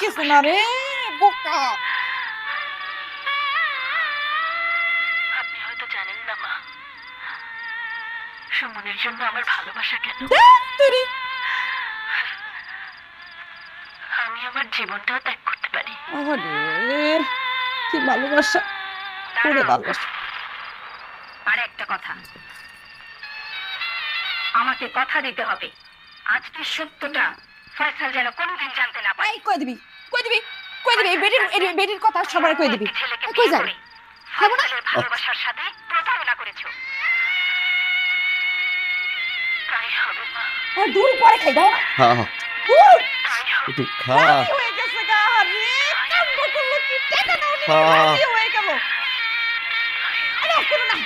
কিছু না রে বোকা। আপনি হয়তো জানেন না মা, সুমনের জন্য আমার ভালোবাসা কেন। আমি আমার জীবনটাও ত্যাগ করতে পারি। কি ভালোবাসা, পুরো ভালোবাসা। আর একটা কথা, আমাকে কথা দিতে হবে, আজকের সত্যটা ফয়সাল যেন কোনোদিন জানতে না পারে। কই দিবি কই দিবি কই দিবি? এই বেটির কথা সবার কই দিবি? কই যাবি? খাবো না। ভালোবাসার সাথে প্রতারণা করেছো। তাই হবে মা। দূর পরে খাই দাও না। হ্যাঁ তাই হবে। একটু খা। রাজি হয়ে গেছে গা রে, কান্না করলো কি, টাকা দাও নি, রাজি হয়ে গেল। আরে করো না,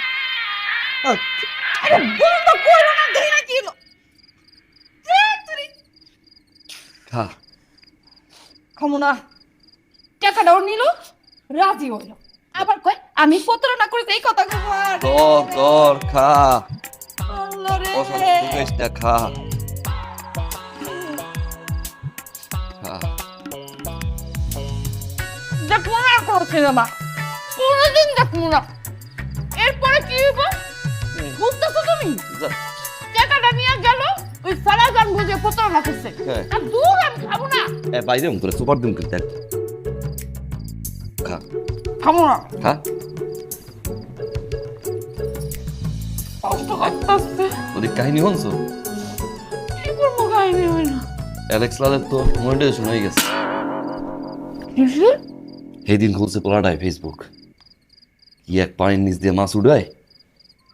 আরে বন্ধ করো না, দেই না কি হলো? খা। খামো না। টাকাটাও নিল, রাজি হইল, আবার কয় আমি প্রতারণা করেছি, এই কথা কবার। কর খা। আল্লাহ রে। অশান্তি করিস না, খা। খা। দেখবো না আর কোনো সিনেমা, কোনোদিন দেখবো না। এরপরে কি হইব বুঝতেছো তুমি? যা। টাকাটা নিয়ে গেল, ওই সারাজান বুঝে প্রতারণা করছে। হ্যাঁ। আর দূর, আমি খাবো না। বাইরে তোরা সুপার দিন করতে খা। খাবো না। খা। কষ্ট করতে আসতে ওদের কাহিনী হনছো? কি করবো, কাহিনী হয় না। অ্যালেক্স লালের তো মনিটাইজেশন হয়ে গেছে। কিসের? সেই দিন খুলছে পোলাটায় ফেসবুক, কি এক পানির নিচ দিয়ে মাছ উড়ায়,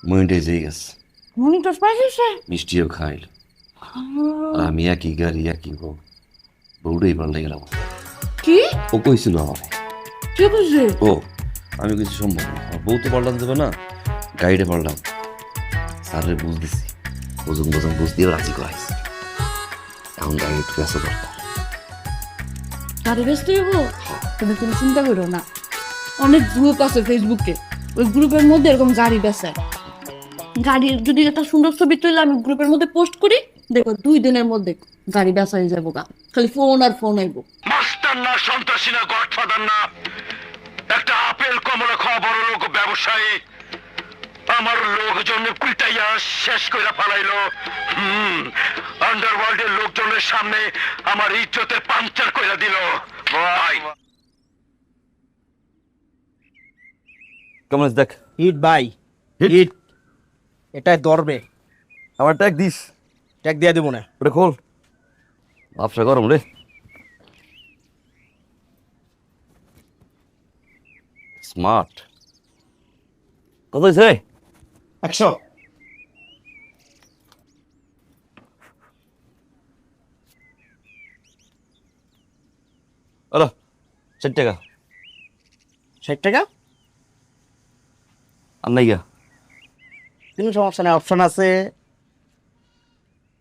মনিটাইজ হয়ে গেছে। মনিটর পাইছে? মিষ্টিও খাইল। আর আমি একই গাড়ি একই বউটাই পাল্টে গেলাম। কি? ও কইছিল আমার, কে বুঝছে? ও আমি কিছু সম্ভব না, আমার বউ তো পাল্টান যাবে না, গাড়িটা পাল্টাম। স্যারের বুঝ দিছি, ওজন বুঝ দিয়েও রাজি করাইছি। এখন গাড়ি একটু বেসা দরকার। গাড়ি বেচতে হইব? তুমি কোনো চিন্তা করো না, অনেক গ্রুপ আছে ফেসবুকে, ওই গ্রুপের মধ্যে এরকম গাড়ি বেচে। গাড়ির যদি একটা সুন্দর ছবি তুলে আমি গ্রুপের মধ্যে পোস্ট করি, দেখো 2 দিনের মধ্যে গাড়ি বেচা হয়ে যাবো গা। খালি ফোন আর ফোন আইবো। মাস্টার না, সন্ত্রাসী না, গডফাদার না, একটা আপেল কমলা খাওয়া বড় লোক ব্যবসায়ী আমার লোকজনে কুইটাইয়া শেষ কইরা ফালাইলো। আন্ডারওয়ার্ল্ডের লোকজনের সামনে আমার ইজ্জতের পাঞ্চার কইরা দিল। ভাই কেমন দেখ। হিট ভাই, হিট। এটাই ধরবে। আমার ট্যাগ দিস। ট্যাগ দিয়ে দেবো না। ওটা খোল, ব্যবসা গরম রে। স্মার্ট কত হয়েছে? 100। আরে 60 টাকা। 60 টাকা? আর নাই গা। কোনো সমস্যা নেই, অপশন আছে।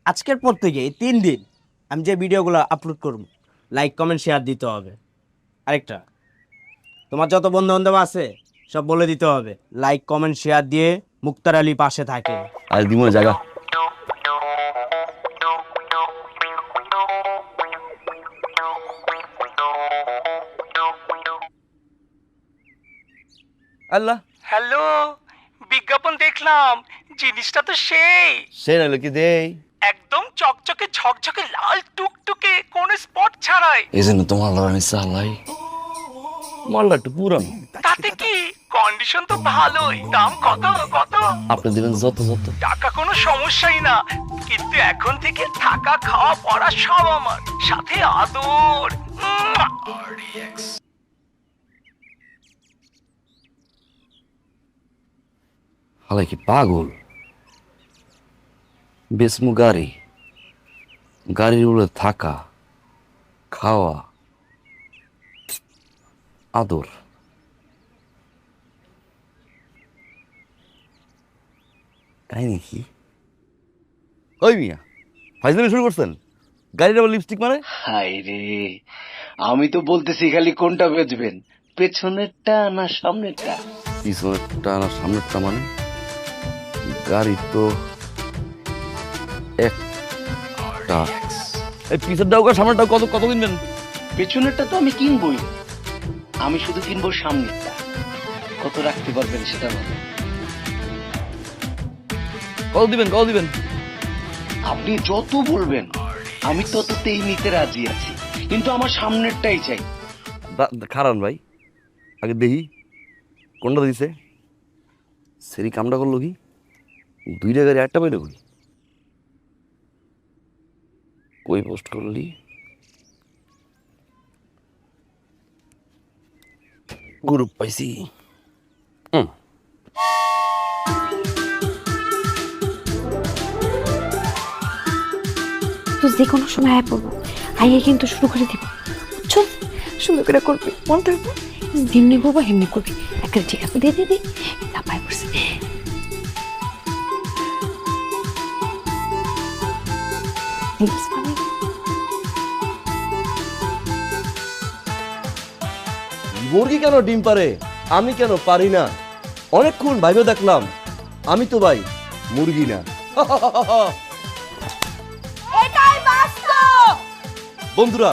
আজকের পর থেকে এই 3 দিন আমি যে ভিডিওগুলো আপলোড করব, লাইক কমেন্ট শেয়ার দিতে হবে। আরেকটা, তোমার যত বন্ধু বান্ধব আছে সব বলে দিতে হবে লাইক কমেন্ট শেয়ার দিয়ে মুক্তার আলী পাশে থাকে। আর দিমো জায়গা। আল্লাহ, হ্যালো, বিজ্ঞাপন দেখলাম, জিনিসটা তো সেই সে নাইলো কি দেই। একদম চকচকে ঝকঝকে লাল টুকটুকে, কোন স্পট ছাড়াই। এই জন্য তোমার লড়া আমি চালাই। মালটা একটু পুরানো, তাতে কি, কন্ডিশন তো ভালোই। দাম কত কত? আপনি দিবেন যত যত। টাকা কোনো সমস্যাই না, কিন্তু এখন থেকে থাকা খাওয়া পড়া সব আমার, সাথে আদর। হালাই কি পাগল? বেসমু গাড়ি, গাড়ির উপরে থাকা খাওয়া আদর। কাহিনী কি? ওই মিয়া ফাইজলামি শুরু করছেন? গাড়ির আবার লিপস্টিক মানে? হাই রে, আমি তো বলতেছি খালি কোনটা বেচবেন, পেছনেরটা না সামনেরটা? পিছনেরটা না সামনেরটা মানে? গাড়ি তো একটা। এই পিছেরটাও সামনেরটাও কত কত কিনবেন? পেছনেরটা তো আমি কিনবই, আমি শুধু কিনবো সামনেরটা। কত রাখতে পারবেন সেটা বলেন। কল দিবেন। আপনি যত বলবেন আমি তততেই নিতে রাজি আছি, কিন্তু আমার সামনেরটাই চাই। খারান ভাই, আগে দেখি কোনটা দিছে। সেরি কামটা করলো কি, 2টা গাড়ি একটা পাইলে কই পোস্ট করলি? গ্রুপ পাইছি। তো যে কোনো সময় আয় পড়বো, আইয়ে কিন্তু শুরু করে দিব, বুঝছো? সুন্দর করে করবি, মন থাকবো, যেমনি বলবো হেমনি করবি। একটা ঠিক আছে, দে পায়ে পড়ছে। মুরগি কেন ডিম পারে, আমি কেন পারি না? অনেকক্ষণ ভাইবে দেখলাম, আমি তো ভাই মুরগি না। বন্ধুরা,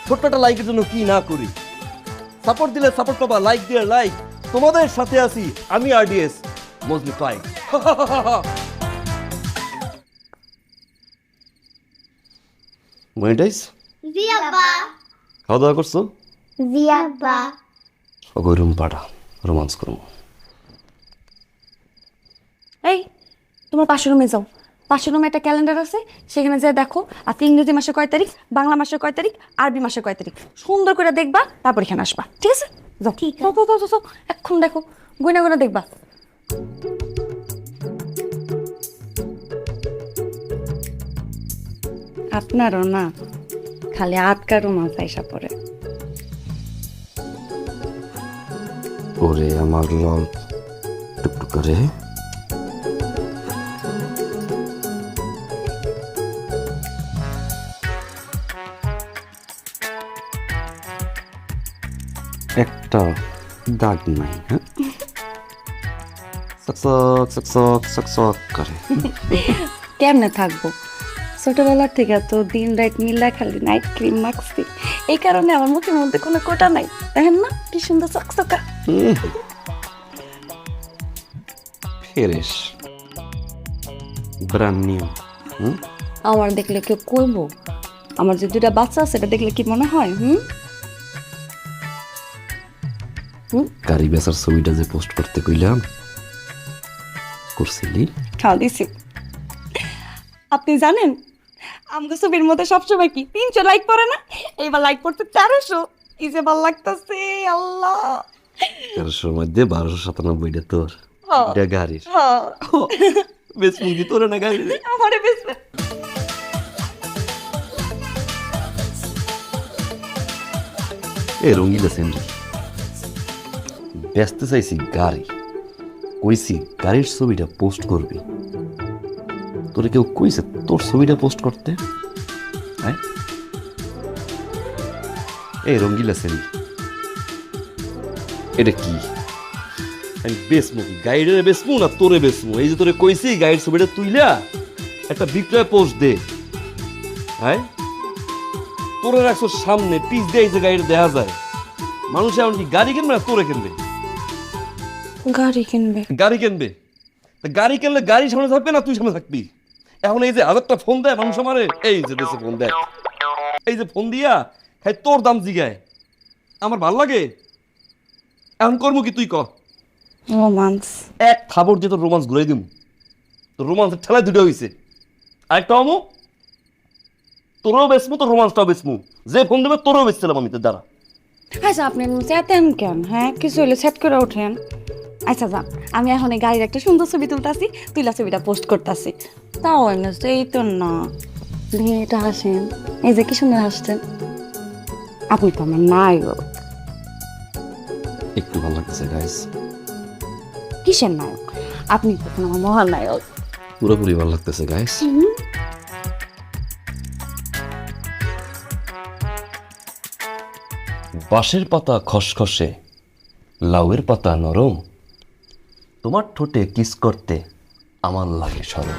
ছোট্ট একটা লাইকের জন্য কি না করি। সাপোর্ট দিলে সাপোর্ট পাবা, লাইক দিয়ে লাইক। তোমাদের সাথে আছি আমি RDS মজনু ফাইভ। মনিটাইজ খাওয়া দাওয়া করছো? রুম পাড়া রোমান্স করবো। এই, তোমার পাশের রুমে যাও, পাশের রুমে একটা ক্যালেন্ডার আছে, সেখানে যা দেখো আজকে ইংরেজি মাসের কয় তারিখ, বাংলা মাসের কয় তারিখ, আরবি মাসের কয় তারিখ, সুন্দর করে দেখবা, তারপর এখানে আসবা, ঠিক আছে? যাও, যাও, এখন দেখো, গয়না দেখবা। আপনারও না খালি আটকারও মাথা এসা পড়ে। ওরে আমার লাল টুকটুক করে। একটা দাগ নাই, হ্যাঁ? সকসক করে। কেমনে থাকবো? ছোটবেলার থেকে তো দিন রাত মিল্লা খালি নাইট ক্রিম মাখছি, এই কারণে আমার মুখের মধ্যে কোনো কোটা নাই, দেখেন না কি সুন্দর চকচকা। Fresh brand new. আমার দেখলে কেউ কইবো? আমার যে 2টা বাচ্চা আছে, সেটা দেখলে কি মনে হয়? গাড়ি বেচার ছবিটা যে পোস্ট করতে কইলাম, করছিলি? খাওয়া দিছি। আপনি জানেন আমাকে ছবির মধ্যে সবসময় কি 300 লাইক পড়ে না, এইবার লাইক পড়তে 1300। কি যে ভালো লাগতেছে, আল্লাহ। 1300 মধ্যে 1297টা তোর, হ্যাঁ। এটা গাড়ির। হ্যাঁ, বেশ মুরগি তোর না গাড়ি। আমারে বেশি এ রঙিলা সেন্ডি ব্যস্ত চাইছি গাড়ি, কইছি গাড়ির ছবিটা পোস্ট করবি। তোরে কেউ কইছে তোর ছবিটা পোস্ট করতে? হ্যাঁ, এই রঙ্গিলা সেন্ডি এটা কি? আমি বেসমু কি গাইডের বেসমু না তোরে বেসমু? এই যে তোরে কইছি গাইড ছবিটা তুইলা একটা বিক্রয় পোস্ট দে। হ্যাঁ, তোরে রাখছো সামনে, পিস দিয়ে এই যে গাড়ি দেখা যায়। মানুষ এমন কি গাড়ি কিনবে না তোরে কিনবে? গাড়ি কিনবে। গাড়ি কিনবে, গাড়ি কিনলে গাড়ি সামনে থাকবে না তুই সামনে থাকবি? এখন এই যে 1000টা ফোন দেয় মানুষ আমারে, এই যে দেশে ফোন দেয়, এই যে ফোন দিয়া খাই তোর দাম জিগায়, আমার ভাল লাগে। এখন করবো কি তুই ক? রোমান্স। এক থাবড় দিয়ে তোর রোমান্স ঘুরাই দিম। তোর রোমান্সের ঠেলায় 2টা হয়েছে, আরেকটা আমু তোরও বেসমু, তোর রোমান্সটাও বেসমু। যে ফোন দেবে তোরও বেচছিলাম আমি তোর দ্বারা। আচ্ছা, আপনি চেতেন কেন? হ্যাঁ, কিছু হলে সেট করে ওঠেন। আচ্ছা যান, আমি এখন এই গাড়ির একটা সুন্দর ছবি তুলতেছি, তুইলা ছবিটা পোস্ট করতেছি। তাও এই তো না, এটা হাসেন, এই যে কি সুন্দর হাসছেন, আপনি তো আমার নায়ক। একটু ভালো লাগতেছে গাইস। কিসের নায়ক? আপনি তো আমার মহান নায়ক। পুরোপুরি ভালো লাগতেছে গাইস। বাঁশের পাতা খসখসে, লাউয়ের পাতা নরম, তোমার ঠোঁটে কিস করতে আমার লাগে সরম।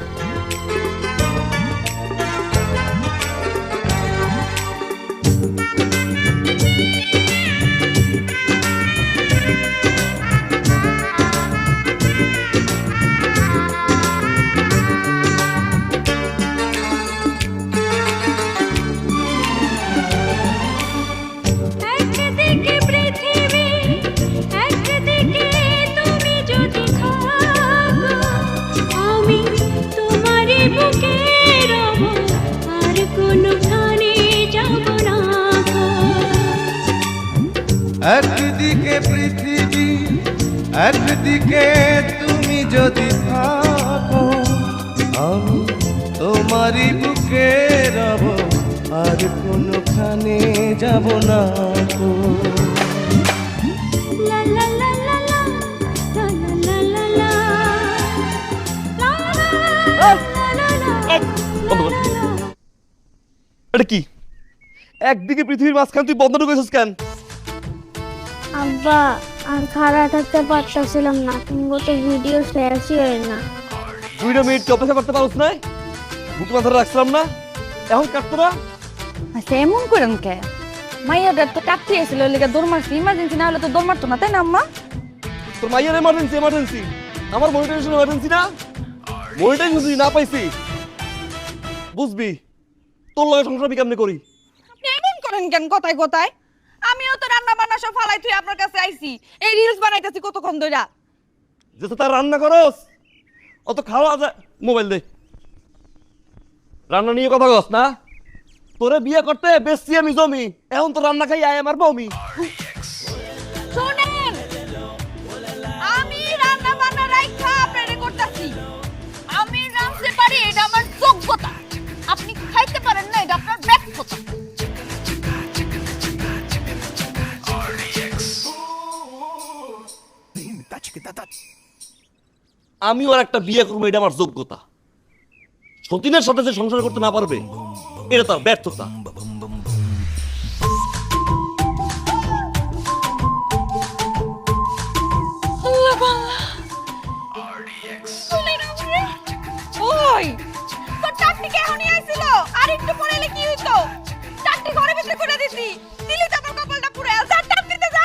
একদিকে পৃথিবী একদিকে তুমি যদি থাকো আমি তোমারই বুকে রব আর কোনোখানে যাব না গো। এটা কি একদিকে পৃথিবীর মাঝখান তুই বন্ধ করেছিস কেন? আব্বা আর খাড়া থাকতে পারতেছিলাম না, কিন্তু তো ভিডিও শেষই হয় না। 2 মিনিট অপেক্ষা করতে পারছ না? বুক মাথা রাখছিলাম না, এখন কাটতো না? আচ্ছা এমন করেন কে? মাইয়াদের তো কাটতে এসেছিল লেগে দৌড় মারছি, ইমার্জেন্সি না হলে তো দৌড় মারতো না, তাই না আম্মা? তোর মাইয়ার এমার্জেন্সি আমার মনিটাইজেশন এমার্জেন্সি না? মনিটাইজেশন না পাইছি বুঝবি তোর লগে সংসার আমি কেমনে করি? আপনি এমন করেন কেন কথায় কথায়? আমিও তো রান্না বান্না সব ফালাই তুই আপনার কাছে আইছি, এই রিলস বানাইতেছি কতক্ষণ ধইরা। যেটা তার রান্না করস অত খাওয়া যায়। মোবাইল দে, রান্না নিয়ে কথা কস না? তোরে বিয়ে করতে বেশি আমি জমি, এখন তো রান্না খাই আয় আমার বমি। শুনেন, আমি রান্না বান্না রাইখা আপনারে করতেছি, আমি রাঁধতে পারি, এটা আমার যোগ্যতা। আপনি খাইতে পারেন না, এটা আপনার ব্যর্থতা। আমি ওর একটা বিয়ে করবো, এটা আমার যোগ্যতা। সতীনের সাথে যে সংসার করতে না পারবে এটা তার ব্যর্থতা। ওই তোর চাকরি কে এখনই আইছিল? আর একটু পরে এলে কি হইতো? চাকরি ঘরে ভিতরে করে দিছি, দিলি তো আমার কপালটা পুরো যা চাকরিতে যা।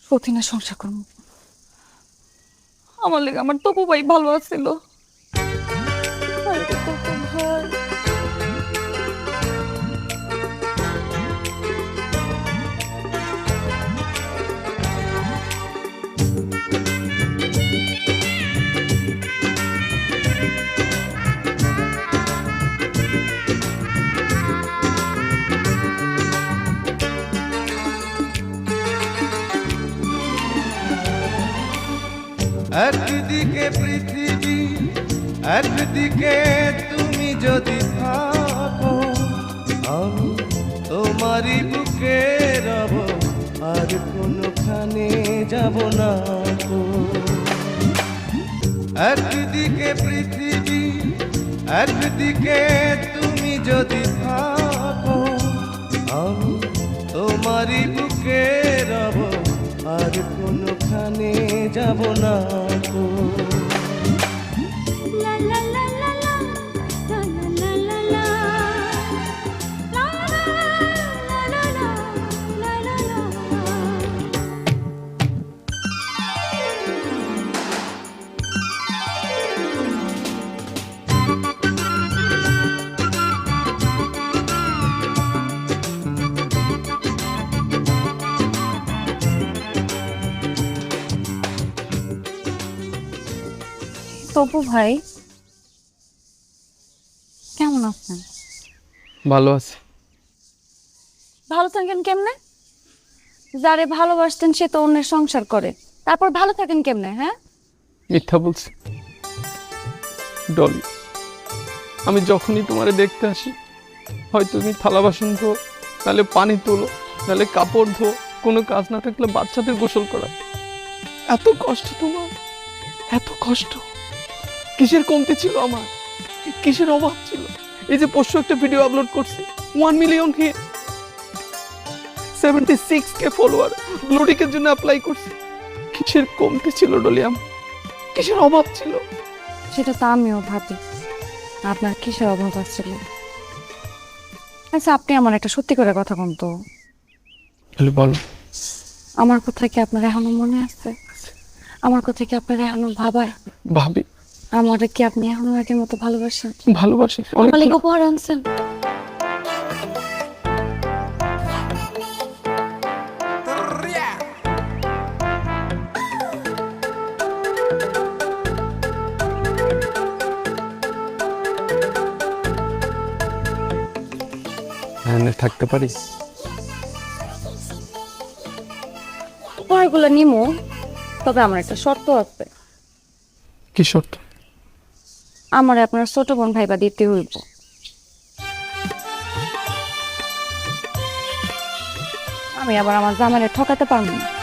সতীনের সংসার করব, আমার লেগে আমার তপু ভাই ভালো আছিল। একদিকে পৃথিবী একদিকে তুমি যদি থাকো আমি তোমারই বুকে রব আর কোনোখানে যাব না গো। একদিকে পৃথিবী একদিকে তুমি যদি থাকো আমি তোমারই বুকে রব আর কোনোখানে যাব না গো। তপু ভাই কেমন আছেন? ভালো আছে। ভালো থাকেন কেমনে? যারে ভালোবাসতেন সে তো অন্যের সংসার করে, তারপর ভালো থাকেন কেমনে? হ্যাঁ, মিথ্যা বলছি ডলি। আমি যখনই তোমারে দেখতে আসি, হয় তুমি থালা বাসন ধো, নাহলে পানি তোলো, নাহলে কাপড় ধো, কোনো কাজ না থাকলে বাচ্চাদের গোসল করা। এত কষ্ট তোমার, এত কষ্ট। কিসের কমতি ছিল আমার, কিসের অভাব ছিল? এই যে পরশু একটা ভিডিও আপলোড করছি, 1 মিলিয়ন হিট, 76K ফলোয়ার, ব্লুটিকের জন্য অ্যাপ্লাই করছি। কিসের কমতি ছিল ডলিয়াম, কিসের অভাব ছিল? সেটা তো আমিও ভাবি, আপনার কিসের অভাব আসছিল। আচ্ছা আপনি আমার একটা সত্যি করে কথা বলুন তো, বলো। আমার কথা কি আপনার এখনো মনে আছে? আমার কথা কি আপনার এখনো ভাবায়? ভাবি। আমার কি আপনি এখনো আগের মতো ভালোবাসেন? ভালোবাসি। আমার লেগে উপহার আনছেন? হ্যাঁ থাকতে পারি। উপহারগুলো নিমো, তবে আমার একটা শর্ত আছে। কি শর্ত? আমার আপনার ছোট বোন ভাইবা দিতে হইব। আমি আবার আমার জামাইরে ঠকাতে পারবো না।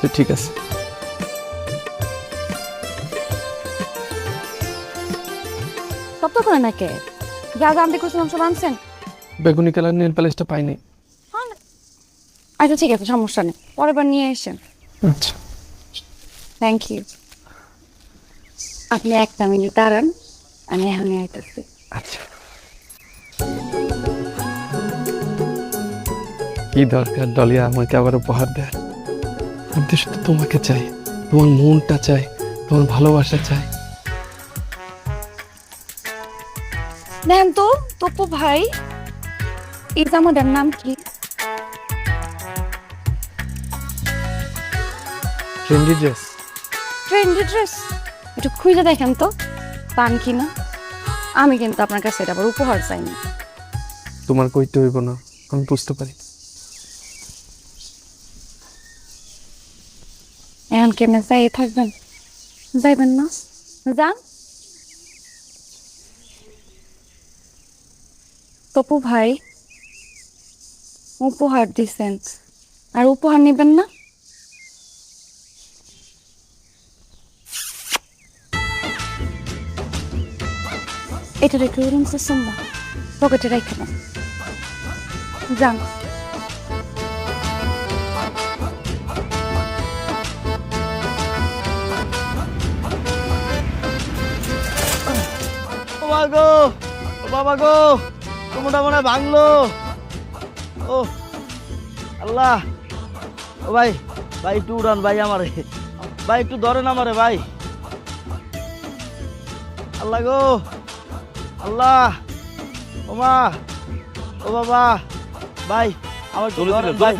তো ঠিক আছে। সব তো করে না কে? যা জানতে করছিলাম সব আনছেন? বেগুনি কালার নেল পালিশটা পাইনি। আচ্ছা ঠিক আছে, সমস্যা নেই, পরের বার নিয়ে এসেন। আচ্ছা, থ্যাংক ইউ। আপনি একটা মিনিট দাঁড়ান, আমি এখনই আইতেছি। আচ্ছা। কি দরকার ডলিয়া আমাকে আবার উপহার দেয়? আমি তো শুধু তোমাকে চাই, তোমার মনটা চাই, তোমার ভালোবাসা চাই। দেন তো তপু ভাই, এই জামাটার নাম কি? Trendy dress. Trendy dress? একটু খুঁজে দেখেন তো পান কিনা। আমি কিন্তু আপনার কাছে এটা আবার উপহার চাইনি। তোমার কইতে হইব না, আমি বুঝতে পারি। এখন কেমনে যাই থাকবেন? যাইবেন না? যান। তপু ভাই, উপহার দিছেন, আর উপহার নেবেন না? এটা রেখে দিলাম সুম্মা, পকেটে রেখে দেন। যান। ও মা গো, ও বাবা গো, কোমরটা মনে হয় ভাঙলো। ও আল্লাহ। ও ভাই, ভাই একটু উড়ান ভাই আমারে, ভাই একটু ধরেন আমারে ভাই। আল্লাহ গো, আল্লাহ। ও মা, ও বাবা, ভাই আমার একটু ধরেন ভাই।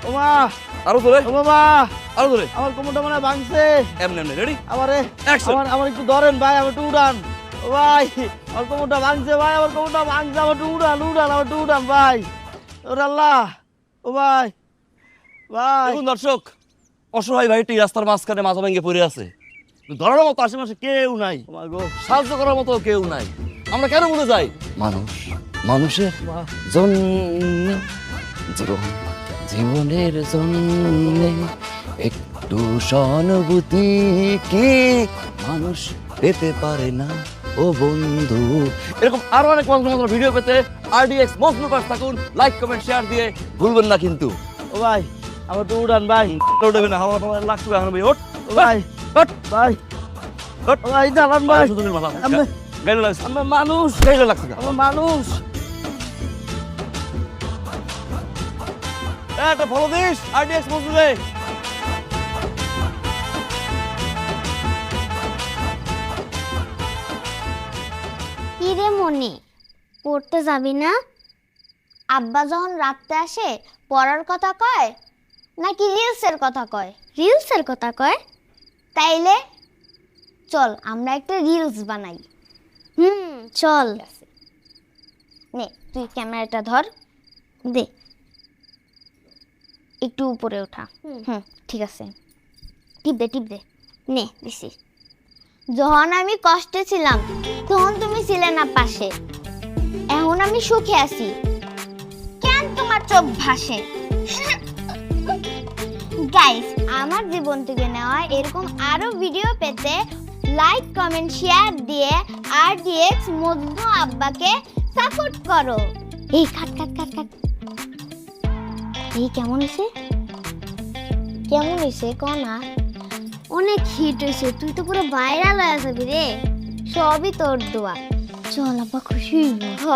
ও মা, আরো ধরে, ও বাবা, আরো ধরে। আমার কোমরটা মনে হয় ভাঙছে। এমনি এমনি, রেডি? আমারে Action! আমার একটু ধরেন ভাই, আমার একটু উড়ান। ও ভাই, আমার কোমরটা ভাঙছে ভাই, আমার কোমরটা ভাঙছে, আমার একটু উড়ান, উড়ান, আমার একটু উড়ান ভাই। ওরে আল্লাহ। ও ভাই, ভাই। দেখুন দর্শক, অসহায় ভাইটি রাস্তার মাঝখানে মাথা ভেঙে পড়ে আছে। ধরার মতো আশেপাশে কেউ নাই, ও মা গো, সাহায্য করার মতো কেউ নাই। আমরা কেন মরে যাই? মানুষ মানুষের জন্য, জীবনের জন্য একটু সহানুভূতি কি মানুষ পেতে পারে না ও বন্ধু? এরকম আরো অনেক মজার ভিডিও পেতে RDX মজনু পাশ থাকুন, লাইক কমেন্ট শেয়ার দিয়ে ভুলবেন না কিন্তু। ও ভাই, আমার একটু উড়ান ভাই। উঠবে না, হাওয়া টাওয়া লাগবে এখন ভাই। ওঠ ও ভাই, ওঠ ভাই, ওঠ। ও ভাই দাঁড়ান ভাই। সুন্দর মাথা আমি- গাইলে লাগছে, আমি মানুষ, গাইলে লাগছে। আমি মানুষ। একটা ফলো দিস RDX মজনুরে। কি রে মনি, পড়তে যাবি না? আব্বা যখন রাতে আসে পড়ার কথা কয় নাকি রিলসের কথা কয়? রিলসের কথা কয়। তাইলে চল আমরা একটা রিলস বানাই। চল। নে তুই ক্যামেরাটা ধর, দে একটু উপরে ওঠা। ঠিক আছে, টিপ দে টিপ দে। নে দিছি। যখন আমি কষ্টে ছিলাম তখন তুমি ছিলে না পাশে, এখন আমি সুখে আছি, কেন তোমার চোখ ভাসে? গাইস, আমার জীবন থেকে নেওয়া এরকম আরো ভিডিও পেতে লাইক কমেন্ট শেয়ার দিয়ে RDX মজনু আব্বাকে সাপোর্ট করো। এই কাট কাট কাট কাট। এই কেমন হয়েছে? কেমন হয়েছে কনা? অনেক হিট হয়েছে, তুই তো পুরো ভাইরাল হয়ে যাবি রে। সবই তোর দোয়া। চল আব্বা খুশি হইব।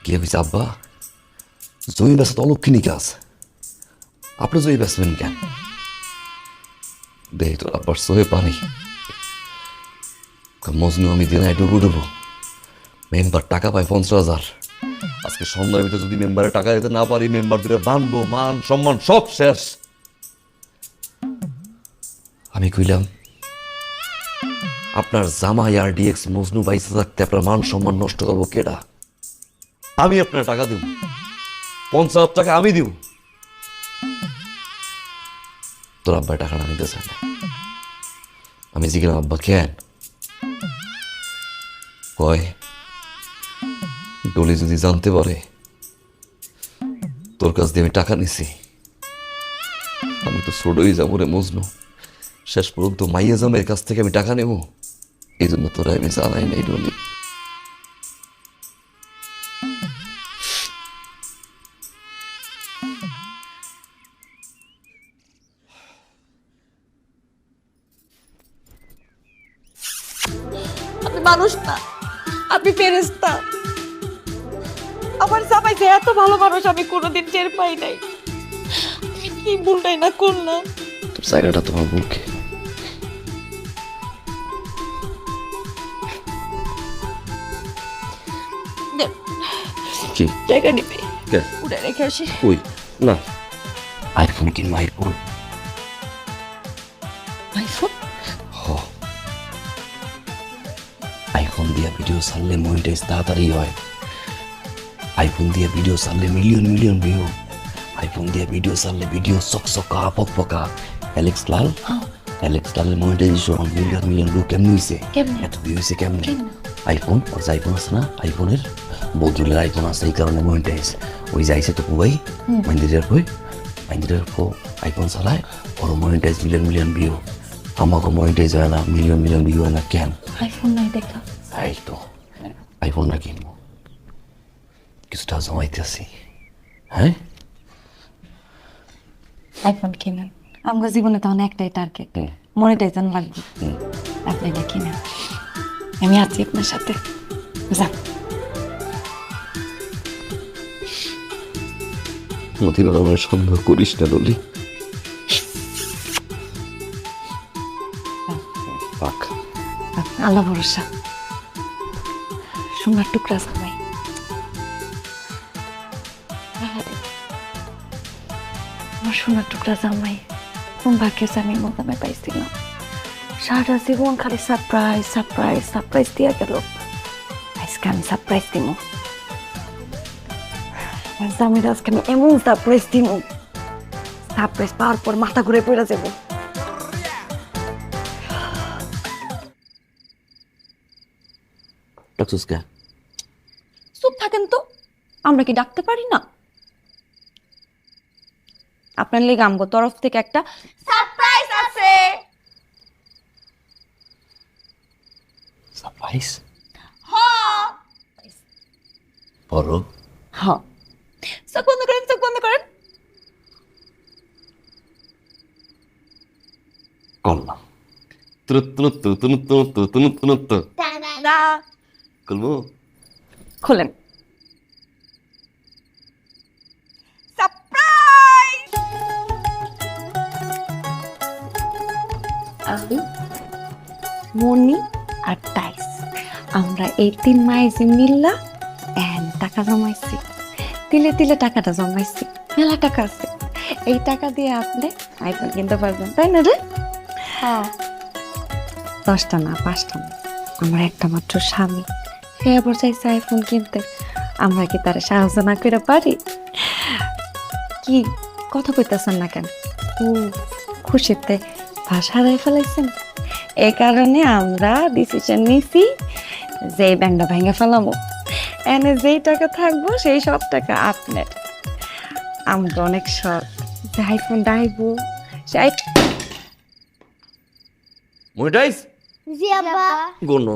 কি হয়েছে আব্বা? জমি ব্যস্ত অলক্ষিনী কাজ, আপনি জমি বেচবেন কেন? দেখ তোর আব্বার সহে পানি। মজনু আমি দিনে ডুবো ডুবো, মেম্বার টাকা পায় 50,000। আজকে সন্ধ্যার ভিতরে যদি মেম্বারে টাকা দিতে না পারি, মেম্বার ধরে বাঁধবো, মান সম্মান সব শেষ। আমি কইলাম আপনার জামাই আর ডিএক্স মজনু বাইসে থাকতে আপনার মান সম্মান নষ্ট করবো কেডা? আমি আপনার টাকা দিব, 50,000 টাকা আমি দিব। তোর আব্বা টাকাটা নিতে চায় না। আমি জিজ্ঞেস আব্বা কেন, কয় ডলি যদি জানতে পারে তোর কাছ দিয়ে আমি টাকা নিছি, আমি তো ছোটই যাবো রে মজনু, শেষ পর্যন্ত মাইয়া জামের কাছ থেকে আমি টাকা নেব। এই জন্য তোরা আমি জানাই নাই ডলি। আপনি মানুষ না, আপনি ফেরেশতা। আমার জামাই যে এত ভালো মানুষ আমি কোনোদিন টের পাই নাই। আমি কি ভুলটাই না করলাম। তোর জায়গাটা তোমার বুকে। দেন, কি জায়গা নিবে কে? উড়ে রেখে আসি। ওই না, আইফোন কিনবো, আইফোন। আইফোন? হ, আইফোন দিয়ে ভিডিও ছাড়লে মনিটাইজ তাড়াতাড়ি হয়। আইফোন দিয়ে ভিডিও ছাড়লে মিলিয়ন মিলিয়ন ভিউ। আইফোন দিয়ে ভিডিও ছাড়লে ভিডিও চকচকা পকপকা। অ্যালেক্স লালের মনিটাইজেশন মিলিয়ন মিলিয়ন ভিউ কেমন হয়েছে? এত ভিউ হয়েছে কেমনে? আইফোন, ওর যে আইফোন আছে না, আইফোনের বদুলের আইফোন আছে, এই কারণে মনিটাইজ। ওই যাইছে তো ভাই মন্দিরের আইফোন চালায়, ওর মনিটাইজ মিলিয়ন মিলিয়ন ভিউ। আমাকে মনিটাইজ হয় না, মিলিয়ন মিলিয়ন ভিউ হয় না কেন? আইফোন নাই দেখা। এই তো আইফোন না কিনবো, কিছুটা জমাইতেছি। হ্যাঁ, আইফোন কিনেন। আমার জীবনে তখন একটাই টার্গেট, মনিটাইজেশন লাগবে। আপনি এটা কিনেন, আমি আছি আপনার সাথে। যান। মতিবার আমার সন্দেহ করিস না ডলি। পাক আল্লাহ ভরসা। সোনার টুকরা জামাই। আমার সোনার টুকরা জামাই কোন ভাগ্যের আমি মোকামে পাইছিলাম। সারা জীবন খালি সারপ্রাইজ সারপ্রাইজ সারপ্রাইজ দিয়া গেল। আজকে আমি সারপ্রাইজ দিব। জামির আজকে আমি এমন সারপ্রাইজ দিব, সারপ্রাইজ পাওয়ার পর মাথা ঘুরে পড়ে যাব। ডাকছিস কে? চুপ থাকেন তো, আমরা কি ডাকতে পারি না? আপনার লেগে আমগো তরফ থেকে একটা সারপ্রাইজ আছে। সারপ্রাইজ? হ্যাঁ। বড়? হ্যাঁ। চোখ বন্ধ করেন, চোখ বন্ধ করেন। করলাম। করবো? খোলেন। আমি, মনি আর টাইস, আমরা এই 3 মাইজি মিল্লা টাকা জমাইছি। তিলে তিলে টাকাটা জমাইছি, মেলা টাকা আছে। এই টাকা দিয়ে আপনি আইফোন কিনতে পারবেন, তাই না রে? হ্যাঁ। 10টা না 5টা না, আমার একটা মাত্র স্বামী, সে আবার চাইছে আইফোন কিনতে। আমরা কি তারে সাহায্য না করে পারি? কি কথা কইতেছেন না কেন? খুশিতে ভাষা হারাই ফেলাইছেন। এই কারণে আমরা ডিসিশন নিছি যে ব্যাংকটা ভেঙে ফেলামো। এনে যেই টাকা থাকবো সেই সব টাকা আপনার। আমরা অনেক শখ যে আইফোন ডাইবো। সেই মনিটাইজ জি আব্বা। গণ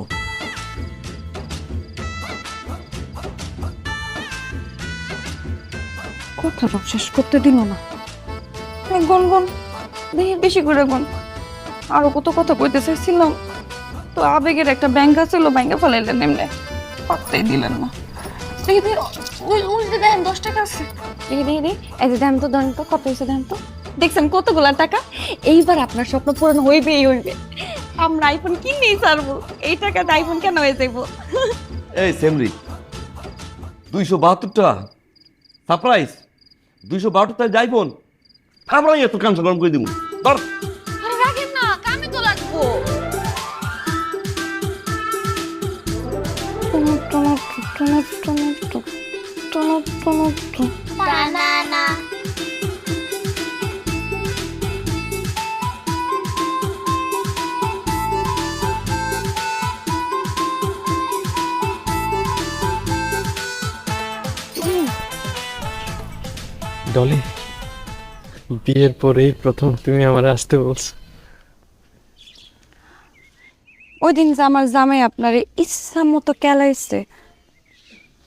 কথাটা শেষ করতে দিল না। গন গন দেখি বেশি করে গন। আরো কত কথা কইতে চাইছিলাম, তো আবেগের একটা ব্যাংকা ছিল, ব্যাংকে ফেলাইলেন এমনি, পাত্তাই দিলেন না। দেখি দেখি, ওই যে দেখেন 10 টাকা আছে। দেখি দেখি দেখি, এই যে দেন তো, দেন তো কত হয়েছে, দেন তো। দেখছেন কতগুলা টাকা? এইবার আপনার স্বপ্ন পূরণ হইবেই হইবে। আমরা আইফোন কিনেই ছাড়বো। এই টাকাতে আইফোন কেন হয়ে যাইবো? এই সেমরি 272টা সারপ্রাইজ, 272টা যাইফোন। আমরাই এত কাঞ্চা গরম করে দিব। ধর। আরে রাখেন না, কামে তো লাগবো। টানানা। ডলি, বিয়ের পরেই প্রথম তুমি আমার আসতে বলছো। ওই দিন যে আমার জামাই আপনার ইচ্ছা মতো কেলাইছে,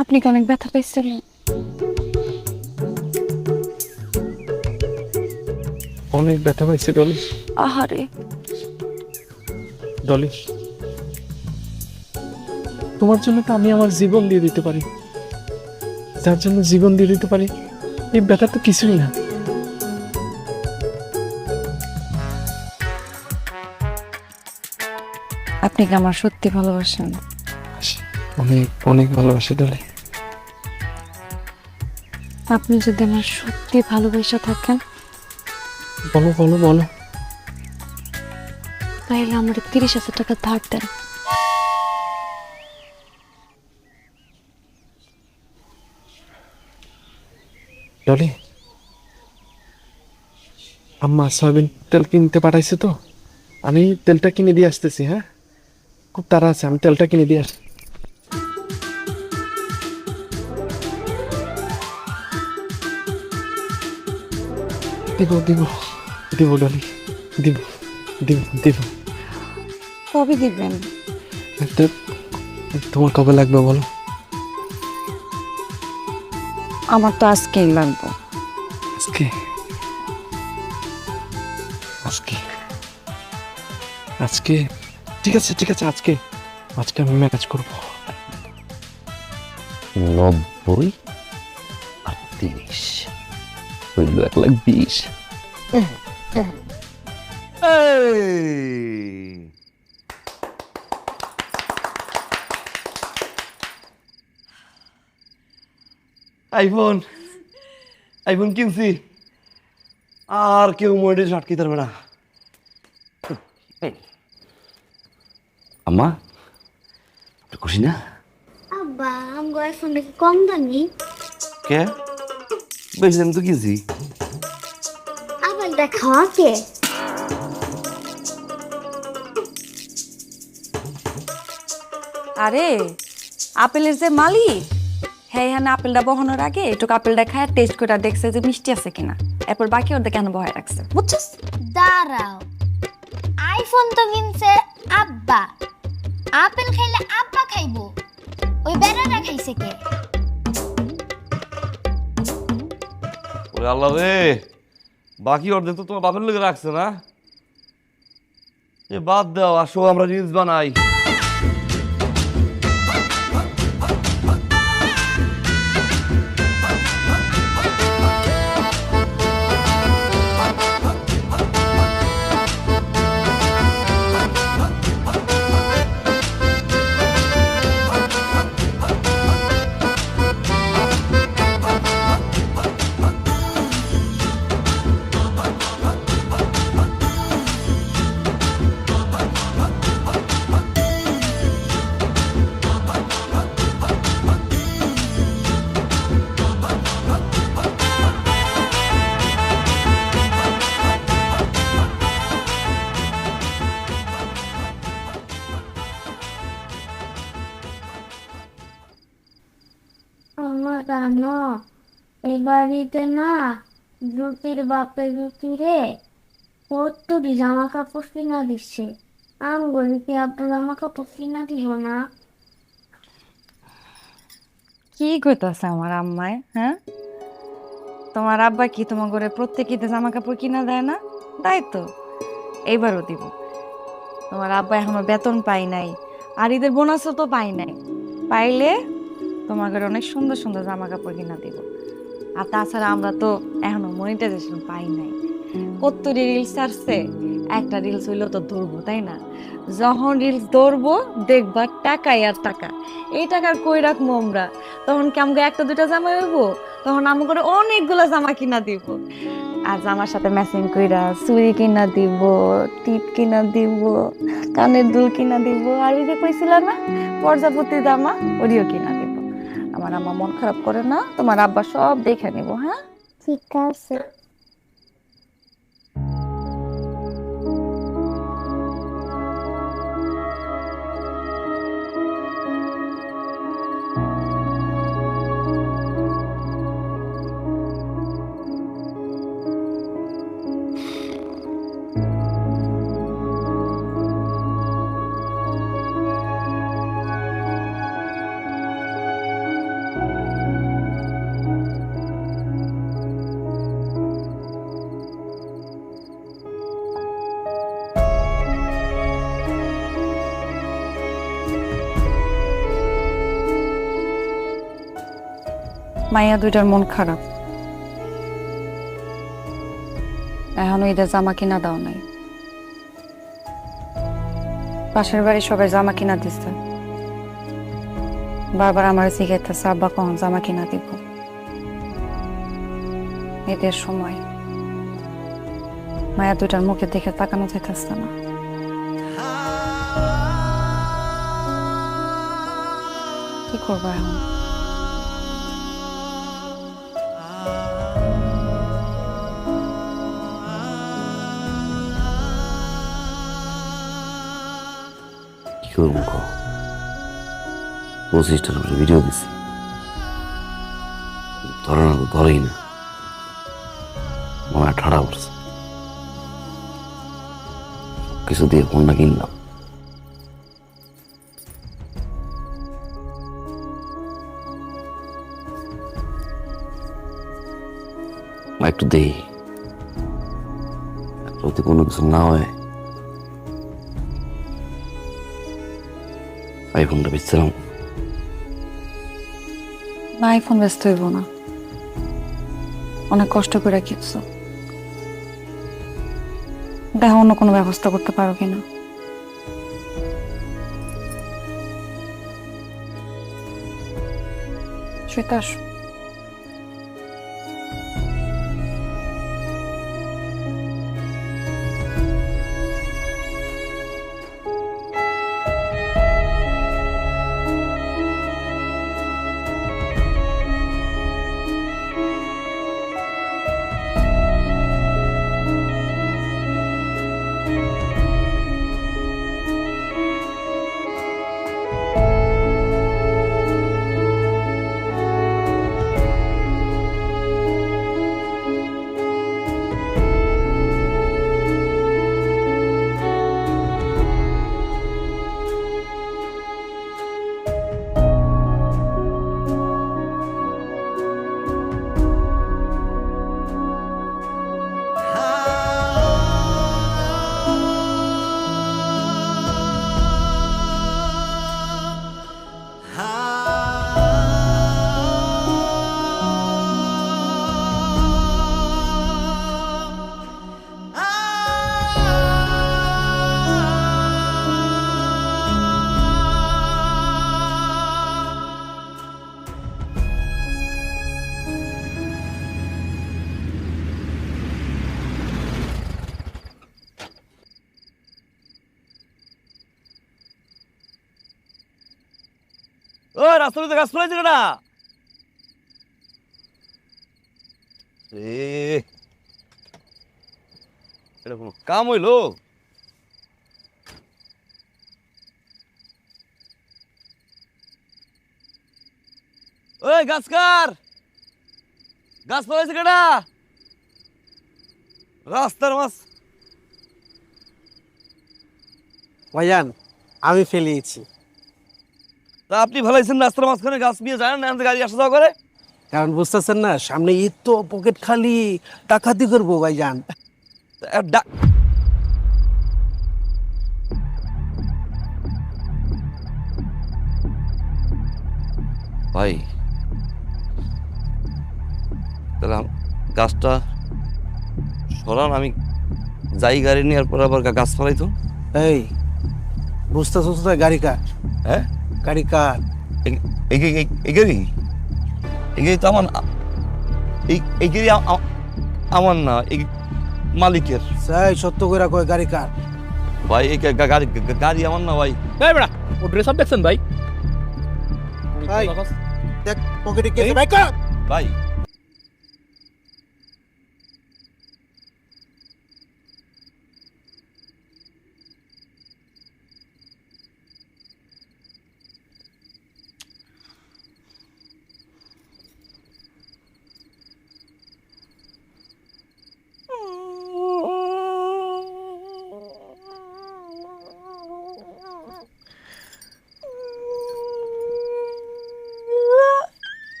আপনি কি অনেক ব্যথা পাইছিলেন? অনেক ব্যথা পাইছে ডলি। আহারে, ডলি, তোমার জন্য তো আমি আমার জীবন দিয়ে দিতে পারি। যার জন্য জীবন দিয়ে দিতে পারি, এই ব্যথা তো কিছুই না। আপনি কি আমার সত্যি ভালোবাসেন? অনেক অনেক ভালোবাসি ডলি। আপনি যদি আমার সত্যি ভালোবাসা থাকেন, বলো বলো বলো। তাহলে আমার 30,000 টাকা ধার দেন। ডলি, আম্মা সয়াবিন তেল কিনতে পাঠাইছে তো, আমি তেলটা কিনে দিয়ে আসতেছি। হ্যাঁ, খুব তাড়া আছে, আমি তেলটা কিনে দিয়ে আসছি। দিব দিব দিব ডলি, দিব দিব দিব। কবে দিবেন? তোমার কবে লাগবে বলো? আমার তো আজকেই লাগবে। আজকে আজকে আজকে ঠিক আছে ঠিক আছে, আজকে আজকে আমি ম্যানেজ করবো। 90 আর 30 হইল 1,20,000। আইফোন আইফোন কিনছি, আর কেউ মোটে আটকে পারবে না। আম্মা, আপনি খুশি না? আব্বা, আমার আইফোনটা কি কম দামি? কে বেশি দাম তো কিনছি। আবার দেখাও কে? আরে, আপেলের যে মালিক, হ্যাঁ হ্যাঁ, আপেলটা বহানোর আগে একটু আপেলটা খায় টেস্ট করে দেখছে যে মিষ্টি আছে কিনা, এরপর বাকি ওদের কেন বহায় রাখছে, বুঝছিস? দাঁড়াও, আইফোন তো কিনছে আব্বা, আপেল খাইলে আব্বা খাইবো, ওই বেড়াটা খাইছে কে? ওরে আল্লাহ রে, বাকি অর্ধেক তো তোমার বাপের লোকে রাখছে না। এ বাদ দাও, আসো আমরা রিলস বানাই। আমার জানো, এই বাড়িতে না জুতির বাপে জুতি রে কত জামা কাপড় কিনা দিচ্ছে, আমি বলি কি আপনার জামা কাপড় কিনা দিব না? কি কইতাছে আমার আম্মায়? হ্যাঁ, তোমার আব্বা কি তোমার ঘরে প্রত্যেক ঈদে জামা কাপড় কিনা দেয় না? তাই তো, এইবারও দিব। তোমার আব্বা এখনো বেতন পাই নাই, আর ঈদের বোনাসও তো পাই নাই, পাইলে তোমার ঘরে অনেক সুন্দর সুন্দর জামা কাপড় কিনা দিব। আর তাছাড়া আমরা তো এখনো মনিটাইজেশন পাই নাই। কত রিলস আসছে, একটা রিলস হইলেও তো ধরবো, তাই না? যখন রিলস ধরবো দেখবা টাকাই আর টাকা, এই টাকার কই রাখবো আমরা? তখন কি আমাকে একটা দুটা জামা হইবো? তখন আমার করে অনেকগুলা জামা কিনা দিব। আর জামার সাথে ম্যাচিং কইরা চুড়ি কিনা দিব, টিপ কিনা দিব, কানের দুল কিনা দিব, আর এই যে কইছিল না প্রজাপতি জামা, ওরিও কিনা দিব। আমার আম্মা মন খারাপ করে না, তোমার আব্বা সব দেখে নিব। হ্যাঁ, ঠিক আছে। মাইয়া দুইটার মন খারাপ, এখনো ঈদের জামা কিনা দাও নাই। পাশের বাড়ি সবাই জামা কিনা দিচ্ছে, বারবার আমার জিজ্ঞাসা আব্বা কখন জামা কিনা দিব। ঈদের সময় মায়া দুইটার মুখে দেখে তাকানো যাইতেছে না। কি করবো এখন? কি করবো? 25টার উপরে ভিডিও দিছি, ধরে না, ধরেই না, মনে ঠাড়া পড়ছে। কিছু দিয়ে ফোনটা কিনলাম। একটু দেই, যদি কোনো কিছু না হয় আইফোনটা বেচছিলাম। না, আইফোন ব্যস্ত হইব না, অনেক কষ্ট করে কিনছো। দেখো অন্য কোনো ব্যবস্থা করতে পারো কিনা। সেটা আসো। ও রাস্তার মধ্যে গাছ ফলাইছে না এটা কোনো কাম হইলো? ওই গাছকার, গাছ ফলাইছে কেডা? রাস্তার মাছ। ভাইজান আমি ফেলিয়েছি। তা আপনি ফেলাইছেন রাস্তার মাঝখানে গাছ নিয়ে যায় না, গাড়ি আসা যাওয়া করে? কারণ বুঝতেছেন না, সামনে ঈদ তো, পকেট খালি, টাকাতি করবো ভাইজান। ভাই তাহলে গাছটা সরান, আমি যাই গাড়ি নিয়ে পর আবার গাছ ফেলাইতো। এই বুঝতেছ তো গাড়ি কার? হ্যাঁ গাড়ি কার? এই গাড়ি, এই গাড়ি তো আমার, এই গাড়ি আমার না, এই মালিকের। সেই সত্য করে কয় গাড়ি কার? ভাই এই গাড়ি আমার না ভাই। এই বেড়া, ও ড্রেস আপ দেখছেন ভাই? ভাই দেখ পকেটে কে ভাই কর ভাই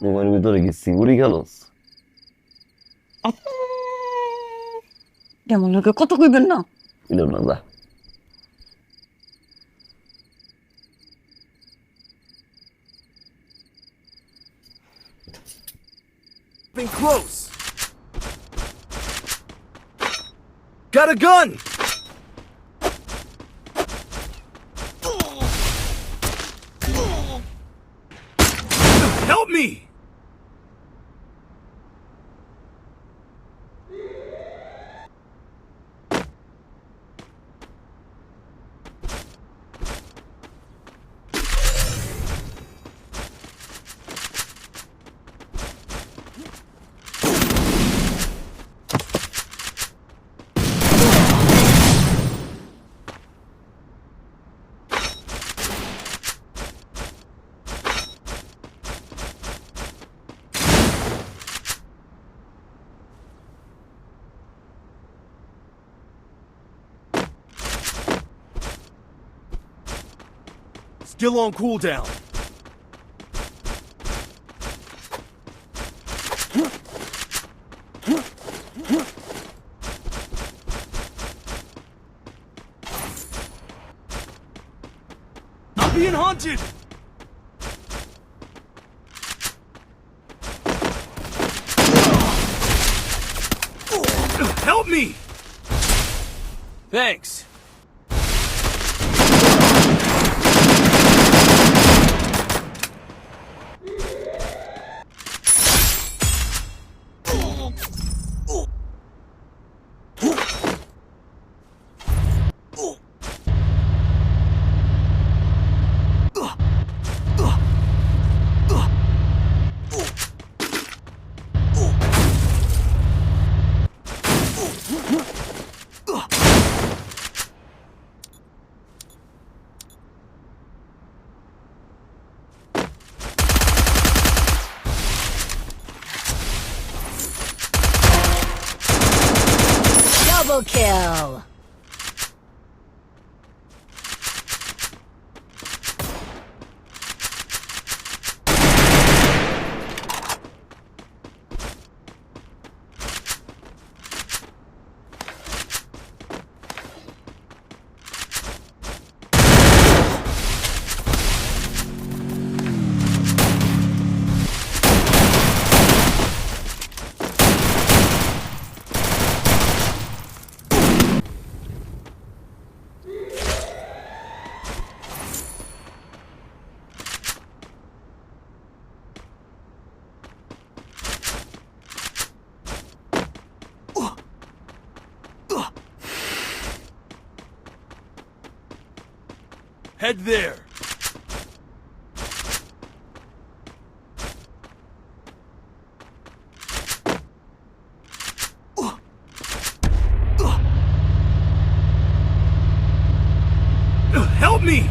তোমার ভিতরে কি সিগুড়ি গেলস? কেমন লোকে কত কইবেন না? ইলো না যা। Been close. Got a gun. Help me. Still on cooldown. I'm being hunted. Help me. Thanks. Double kill. Head there. Help me.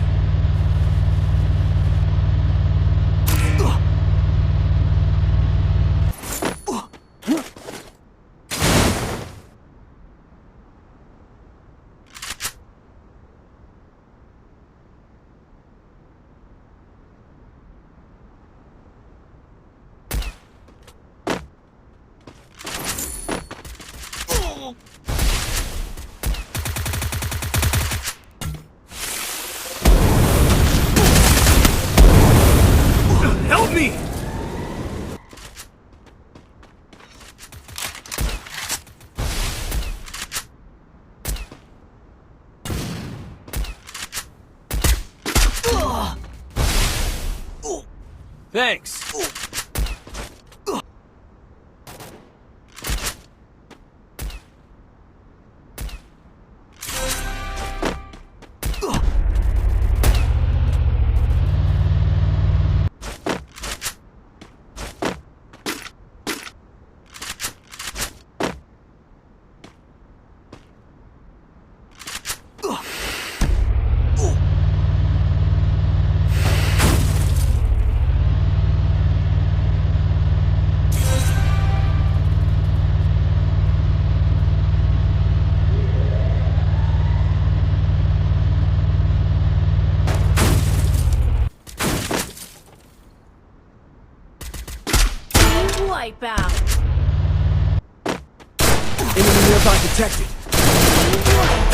Help me! Thanks. Wipe out. Enemy nearby detected.